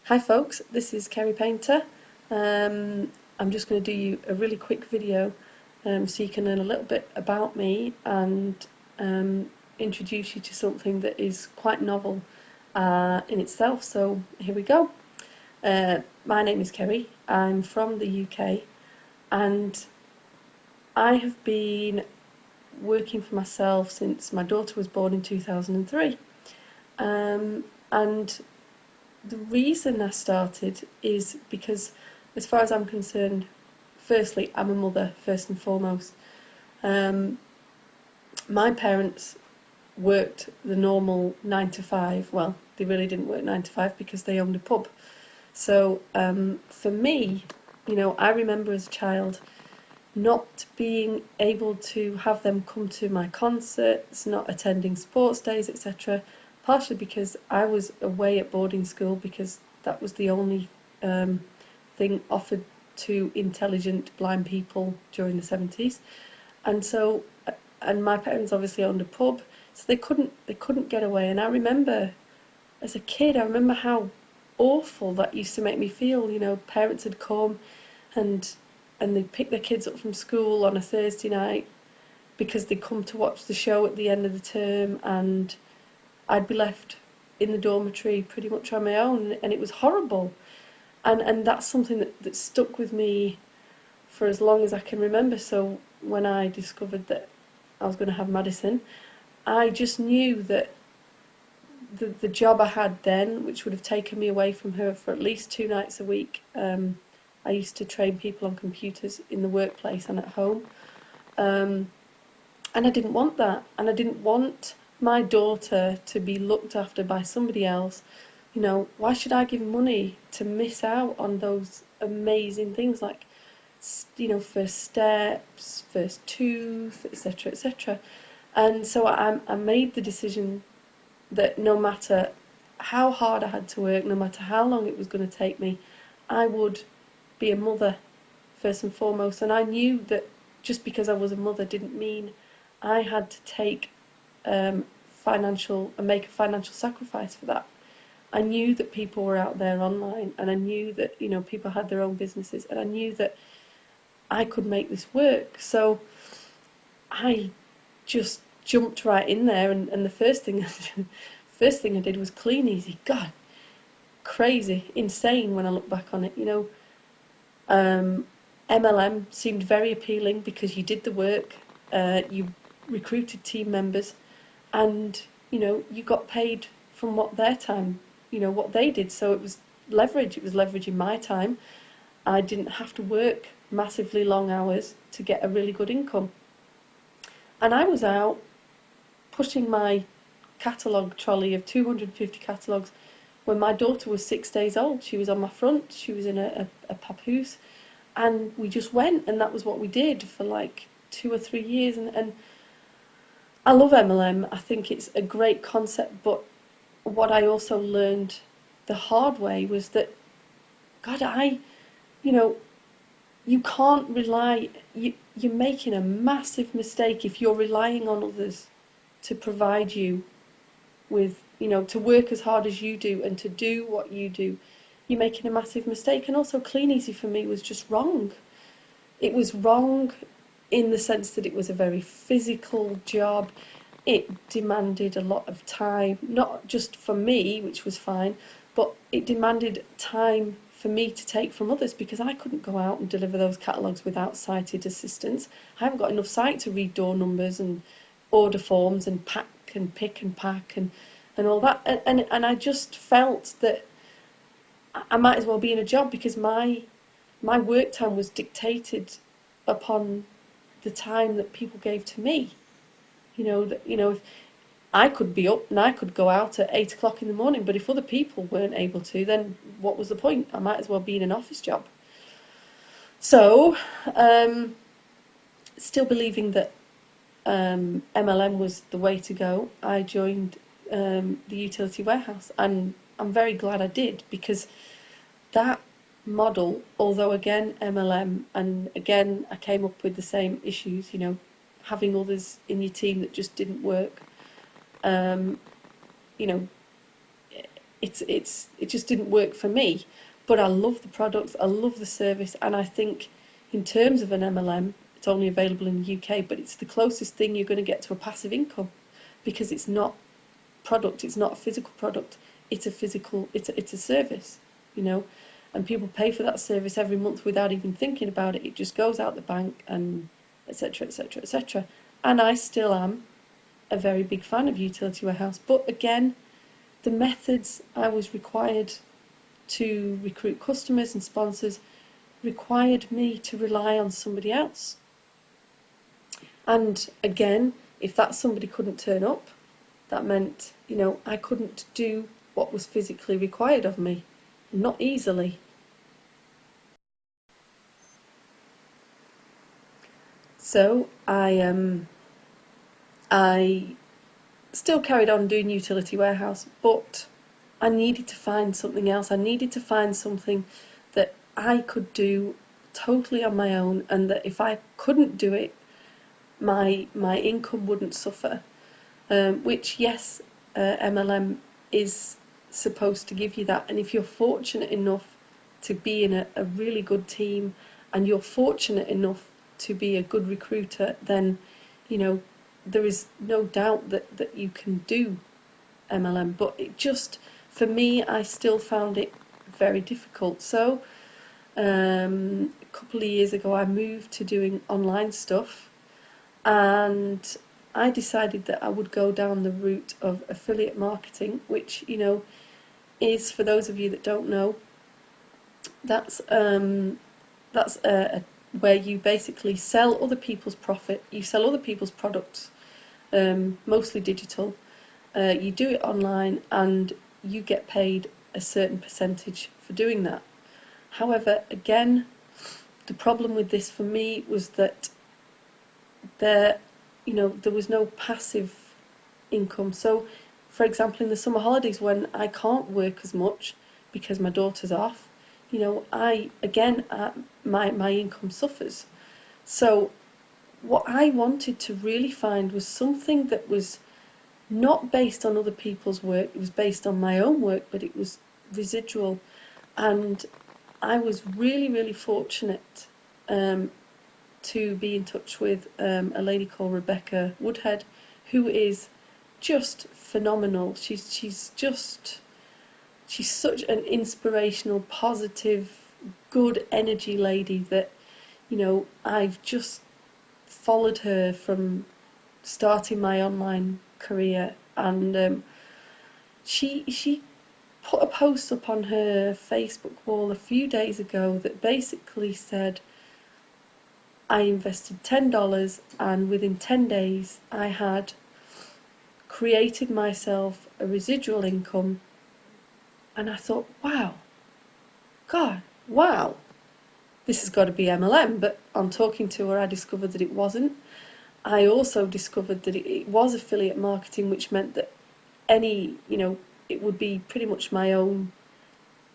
Hi folks, this is Kerry Painter. I'm just going to do you a really quick video so you can learn a little bit about me and introduce you to something that is quite novel in itself. So here we go. My name is Kerry, I'm from the UK, and I have been working for myself since my daughter was born in 2003. And the reason I started is because, as far as I'm concerned, firstly, I'm a mother, first and foremost. My parents worked the normal 9 to 5. Well, they really didn't work 9 to 5 because they owned a pub. So for me, I remember as a child not being able to have them come to my concerts, not attending sports days, etc. Partially because I was away at boarding school because that was the only thing offered to intelligent blind people during the 70s. And my parents obviously owned a pub, so they couldn't get away. And I remember as a kid, I remember how awful that used to make me feel. Parents had come and they'd pick their kids up from school on a Thursday night because they'd come to watch the show at the end of the term, and I'd be left in the dormitory pretty much on my own, and it was horrible. And that's something that stuck with me for as long as I can remember. So when I discovered that I was going to have Madison, I just knew that the job I had then, which would have taken me away from her for at least 2 nights a week, I used to train people on computers in the workplace and at home, and I didn't want that, and I didn't want my daughter to be looked after by somebody else. Why should I give money to miss out on those amazing things like, first steps, first tooth, etc., etc. And so I made the decision that no matter how hard I had to work, no matter how long it was going to take me, I would be a mother first and foremost. And I knew that just because I was a mother didn't mean I had to take make a financial sacrifice for that. I knew that people were out there online, and I knew that people had their own businesses, and I knew that I could make this work. So I just jumped right in there, and the first thing I did was clean easy. God, crazy, insane when I look back on it. MLM seemed very appealing because you did the work, you recruited team members, and you got paid from what their time, what they did. So it was leverage. It was leveraging my time. I didn't have to work massively long hours to get a really good income. And I was out pushing my catalogue trolley of 250 catalogues when my daughter was 6 days old. She was on my front. She was in a papoose. And we just went, and that was what we did for like 2 or 3 years. And I love MLM. I think it's a great concept, but what I also learned the hard way was that, God, you can't rely, you're making a massive mistake if you're relying on others to provide you with, to work as hard as you do and to do what you do. You're making a massive mistake. And also, Clean Easy for me was just wrong. It was wrong in the sense that it was a very physical job. It demanded a lot of time, not just for me, which was fine, but it demanded time for me to take from others because I couldn't go out and deliver those catalogues without sighted assistance. I haven't got enough sight to read door numbers and order forms and pack and pick and pack and all that. And I just felt that I might as well be in a job because my work time was dictated upon the time that people gave to me. If I could be up and I could go out at 8 o'clock in the morning, but if other people weren't able to, then what was the point? I might as well be in an office job. So, still believing that MLM was the way to go, I joined the utility warehouse, and I'm very glad I did, because that model, although again MLM, and again I came up with the same issues, having others in your team that just didn't work. it just didn't work for me. But I love the products, I love the service, and I think in terms of an MLM, it's only available in the UK, but it's the closest thing you're going to get to a passive income, because it's not product, it's not a physical product, it's a physical, it's a service, you know, and people pay for that service every month without even thinking about it. It just goes out the bank, and etc., etc., etc. And I still am a very big fan of Utility Warehouse, but again, the methods I was required to recruit customers and sponsors required me to rely on somebody else. And again, if that somebody couldn't turn up, that meant, you know, I couldn't do what was physically required of me, not easily. So I still carried on doing Utility Warehouse, but I needed to find something else. I needed to find something that I could do totally on my own, and that if I couldn't do it, my income wouldn't suffer. Which, yes, MLM is supposed to give you that. And if you're fortunate enough to be in a really good team, and you're fortunate enough to be a good recruiter, then, you know, there is no doubt that you can do MLM. But it just, for me, I still found it very difficult. So a couple of years ago, I moved to doing online stuff, and I decided that I would go down the route of affiliate marketing, which, you know, is, for those of you that don't know, that's where you basically sell other people's profit, you sell other people's products, mostly digital. You do it online, and you get paid a certain percentage for doing that. However, again, the problem with this for me was that there was no passive income. So, for example, in the summer holidays, when I can't work as much because my daughter's off, you know, my income suffers. So what I wanted to really find was something that was not based on other people's work. It was based on my own work, but it was residual. And I was really, really fortunate to be in touch with a lady called Rebecca Woodhead, who is just phenomenal. She's such an inspirational, positive, good energy lady that, you know, I've just followed her from starting my online career. And she put a post up on her Facebook wall a few days ago that basically said, I invested $10, and within 10 days I had created myself a residual income. And I thought, wow, God, wow, this has got to be MLM. But on talking to her, I discovered that it wasn't. I also discovered that it was affiliate marketing, which meant that it would be pretty much my own.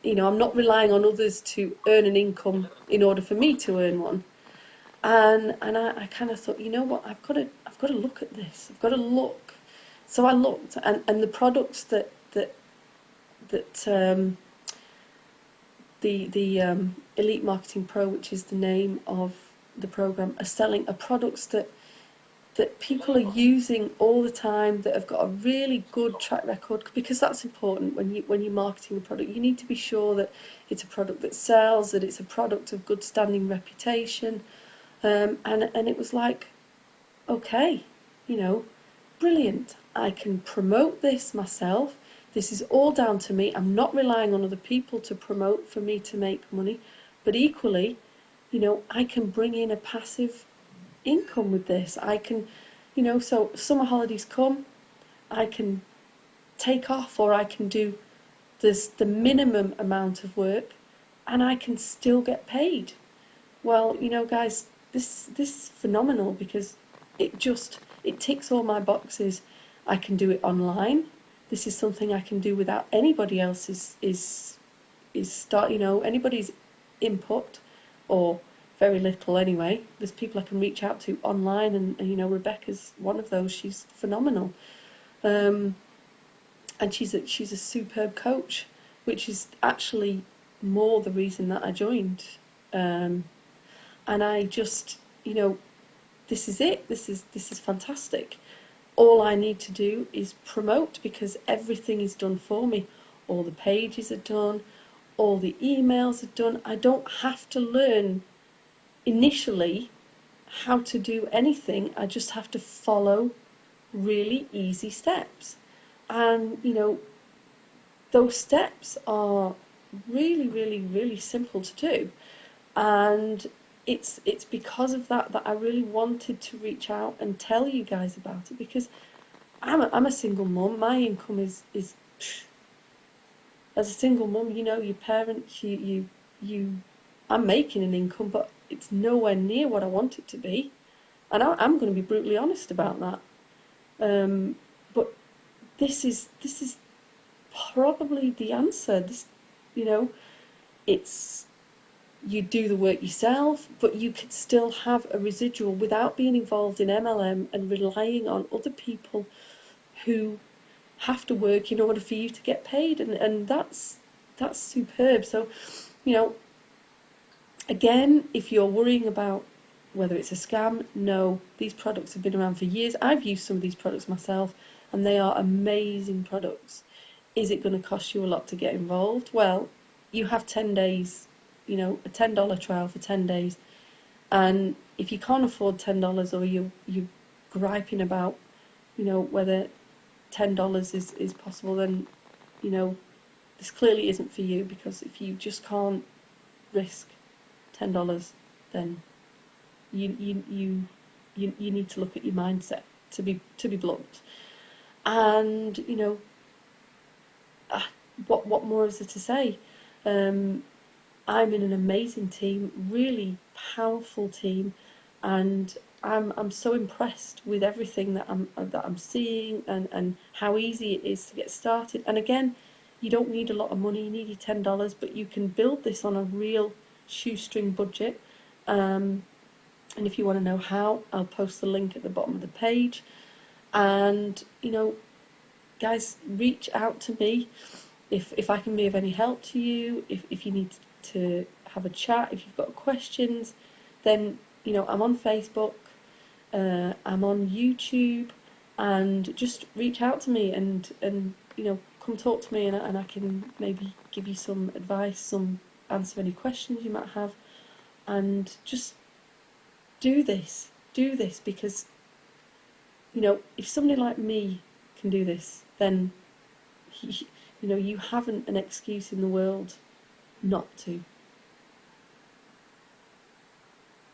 You know, I'm not relying on others to earn an income in order for me to earn one. And I kind of thought, you know what, I've got to look at this. I've got to look. So I looked, and the products that the Elite Marketing Pro, which is the name of the program, are products that people are using all the time, that have got a really good track record, because that's important when you're marketing a product. You need to be sure that it's a product that sells, that it's a product of good standing reputation. And it was like, okay, you know, brilliant. I can promote this myself. This is all down to me. I'm not relying on other people to promote for me to make money. But equally, you know, I can bring in a passive income with this. I can, you know, so summer holidays come, I can take off, or I can do the minimum amount of work, and I can still get paid. Well, you know, guys, this is phenomenal, because it ticks all my boxes. I can do it online. This is something I can do without anybody else's anybody's input, or very little anyway. There's people I can reach out to online, and you know, Rebecca's one of those. She's phenomenal. and she's a superb coach, which is actually more the reason that I joined. And I just, this is it. This is fantastic. All I need to do is promote, because everything is done for me. All the pages are done, all the emails are done. I don't have to learn initially how to do anything. I just have to follow really easy steps. And, those steps are really, really, really simple to do. And it's because of that that I really wanted to reach out and tell you guys about it, because I'm a single mum. My income is as a single mum, your parents, you I'm making an income, but it's nowhere near what I want it to be, and I'm going to be brutally honest about that. But this is probably the answer. It's you do the work yourself, but you can still have a residual without being involved in MLM and relying on other people who have to work in order for you to get paid, and that's superb. So, again, if you're worrying about whether it's a scam, no, these products have been around for years. I've used some of these products myself, and they are amazing products. Is it going to cost you a lot to get involved? Well, you have 10 days, a $10 trial for 10 days. And if you can't afford $10, or you're griping about, whether $10 is possible, then, this clearly isn't for you, because if you just can't risk $10, then you need to look at your mindset, to be blunt. And what more is there to say? I'm in an amazing team, really powerful team, and I'm so impressed with everything that I'm seeing, and how easy it is to get started. And again, you don't need a lot of money. You need your $10, but you can build this on a real shoestring budget. And if you want to know how, I'll post the link at the bottom of the page. And guys, reach out to me if I can be of any help to you. If you need to have a chat, if you've got questions, then I'm on Facebook, I'm on YouTube, and just reach out to me and come talk to me, and I can maybe give you some advice, answer any questions you might have, and just do this because if somebody like me can do this, then you haven't an excuse in the world not to.